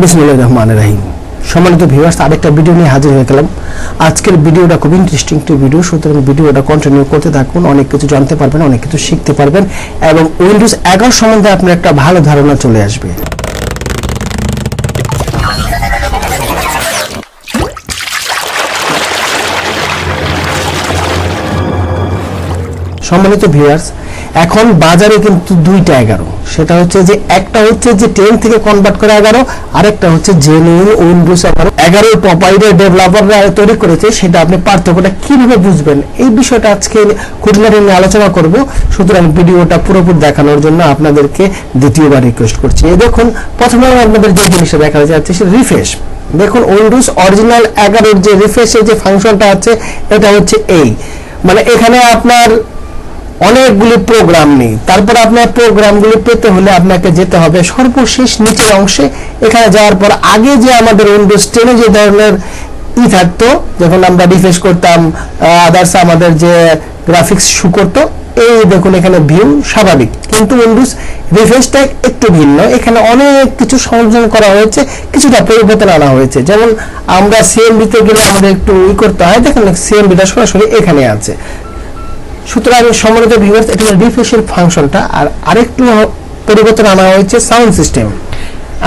বিসমিল্লাহির রহমানির রহিম। সম্মানিত ভিউয়ার্স, আরেকটা ভিডিও নিয়ে হাজির হয়ে গেলাম। আজকের ভিডিওটা খুব ইন্টারেস্টিং একটা ভিডিও, সুতরাং ভিডিওটা কন্টিনিউ করতে থাকুন। অনেক কিছু জানতে পারবেন, অনেক কিছু শিখতে পারবেন এবং উইন্ডোজ 11 সম্বন্ধে আপনার একটা ভালো ধারণা চলে আসবে। সম্মানিত ভিউয়ার্স, এখন বাজারে কিন্তু দুইটা 11, সেটা হচ্ছে যে একটা হচ্ছে যে 10 থেকে কনভার্ট করে 11, আরেকটা হচ্ছে জেনুইন উইন্ডোজ 11 প্রপাইটার ডেভেলপাররা তৈরি করেছে। সেটা আপনি পার্থক্যটা কিভাবে বুঝবেন, এই বিষয়টা আজকে খুঁটিনাটি নিয়ে আলোচনা করব। সুতরাং ভিডিওটা পুরোপুরি দেখানোর জন্য আপনাদেরকে দ্বিতীয়বার রিকোয়েস্ট করছি। এই দেখুন, প্রথমে আপনাদের যে জিনিসটা দেখা যাচ্ছে সে রিফ্রেশ। দেখুন, উইন্ডোজ অরিজিনাল 11 যে রিফ্রেশের যে ফাংশনটা আছে এটা হচ্ছে এই, মানে এখানে আপনার অনেকগুলি প্রোগ্রাম নেই। তারপর আপনার প্রোগ্রামগুলি পেতে হলে আপনাকে যেতে হবে সর্বশেষ নিচের অংশে। এখানে যাওয়ার পর আগে যে আমাদের উইন্ডোজ 10 যে ধরনের থাকতো, যখন আমরা রিফ্রেশ করতাম আদার্স আমাদের যে গ্রাফিক্স শো করতো, এই দেখুন এখানে ভিউ স্বাভাবিক, কিন্তু উইন্ডোজ রিফ্রেশটা একটু ভিন্ন। এখানে অনেক কিছু সংযোজন করা হয়েছে, কিছুটা পরিবর্তন আনা হয়েছে। যেমন আমরা সিএমডিতে গেলে আমাদের একটু করতে হয়, দেখেন সিএমডিটা সরাসরি এখানে আছে। সুতরাং সম্মানিত ভিউয়ার্স, এটা রিফ্রেশের ফাংশনটা। আর আরেকটু পরিবর্তন আনা হয়েছে সাউন্ড সিস্টেম।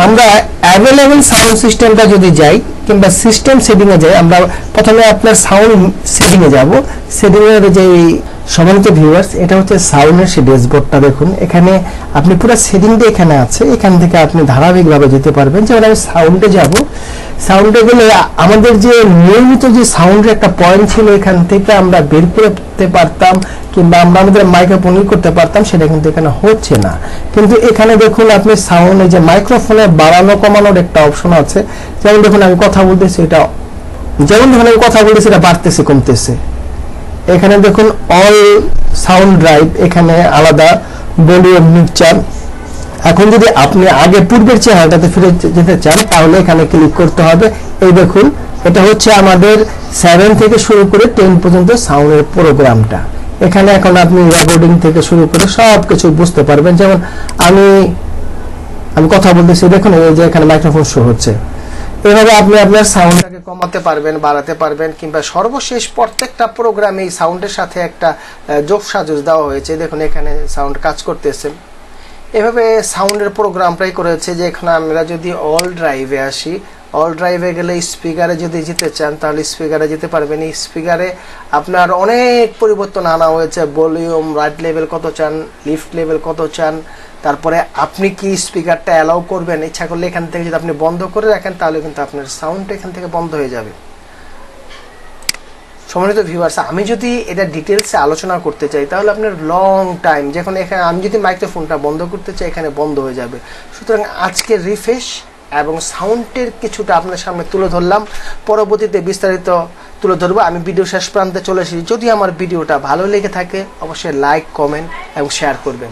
আমরা অ্যাভেলেবল সাউন্ড সিস্টেমটা যদি যাই কিংবা সিস্টেম সেটিংয়ে যাই, আমরা প্রথমে আপনার সাউন্ড সেটিংয়ে যাব। সেটিংয়ের যে সম্মানিত ভিউয়ার্স, এটা হচ্ছে সাউন্ডের সেই ড্যাশবোর্ডটা। দেখুন এখানে আপনি পুরো সেটিংটা এখানে আছে, এখান থেকে আপনি ধারাবাহিকভাবে যেতে পারবেন। যেমন আমি সাউন্ডে যাব, সাউন্ডে গেলে আমাদের যে নিয়মিত যে সাউন্ডের একটা পয়েন্ট ছিল, এখান থেকে আমরা বের করতে পারতাম কিংবা আমরা আমাদের মাইক্রোফোন করতে পারতাম, সেটা কিন্তু এখানে হচ্ছে না। কিন্তু এখানে দেখুন আপনি সাউন্ডে যে মাইক্রোফোনে বাড়ানো কমানোর একটা অপশন আছে। যেমন দেখুন আমি কথা বলতেছি, এটা যেমন দেখুন আমি কথা বলতেছি, এটা বাড়তেছে কমতেছে। এখানে দেখুন অল সাউন্ড ড্রাইভ, এখানে আলাদা ভলিউম মিক্সচার। এখন যদি আপনি আগে পূর্বের চেহারাটাতে ফিরে যেতে চান, তাহলে এখানে ক্লিক করতে হবে। এই দেখুন, এটা হচ্ছে আমাদের 7 থেকে শুরু করে 10 পর্যন্ত সাউন্ডের প্রোগ্রামটা। এখানে এখন আপনি রেকর্ডিং থেকে শুরু করে সব কিছু বুঝতে পারবেন। যেমন আমি কথা বলতেছি, দেখুন এই যে এখানে মাইক্রোফোন শো হচ্ছে। এভাবে আপনি আপনার সাউন্ডটাকে কমাতে পারবেন, বাড়াতে পারবেন, কিংবা সর্বশেষ প্রত্যেকটা প্রোগ্রামে এই সাউন্ডের সাথে একটা যোগ সাজস দেওয়া হয়েছে। দেখুন এখানে সাউন্ড কাজ করতেছে। এভাবে সাউন্ডের প্রোগ্রামটাই করেছে যে এখানে আমরা যদি অল ড্রাইভে আসি, অল ড্রাইভে গেলে স্পিকারে যদি যেতে চান তাহলে স্পিকারে যেতে পারবেন। এই স্পিকারে আপনার অনেক পরিবর্তন আনা হয়েছে। ভলিউম, রাইট লেভেল কত চান, লিফট লেভেল কত চান, তারপরে আপনি কি স্পিকারটা অ্যালাউ করবেন। ইচ্ছা করলে এখান থেকে যদি আপনি বন্ধ করে রাখেন তাহলে কিন্তু আপনার সাউন্ডটা এখান থেকে বন্ধ হয়ে যাবে। সম্মানিত ভিউয়ার্স, আমি যদি এটা ডিটেলসে আলোচনা করতে চাই তাহলে আপনার লং টাইম, যখন এখানে আমি যদি মাইক্রোফোনটা বন্ধ করতে চাই এখানে বন্ধ হয়ে যাবে। সুতরাং আজকে রিফ্রেশ এবং সাউন্ডের কিছুটা আপনার সামনে তুলে ধরলাম, পরবর্তীতে বিস্তারিত তুলে ধরবো। আমি ভিডিও শেষ প্রান্তে চলে এসেছি। যদি আমার ভিডিওটা ভালো লেগে থাকে অবশ্যই লাইক, কমেন্ট এবং শেয়ার করবেন।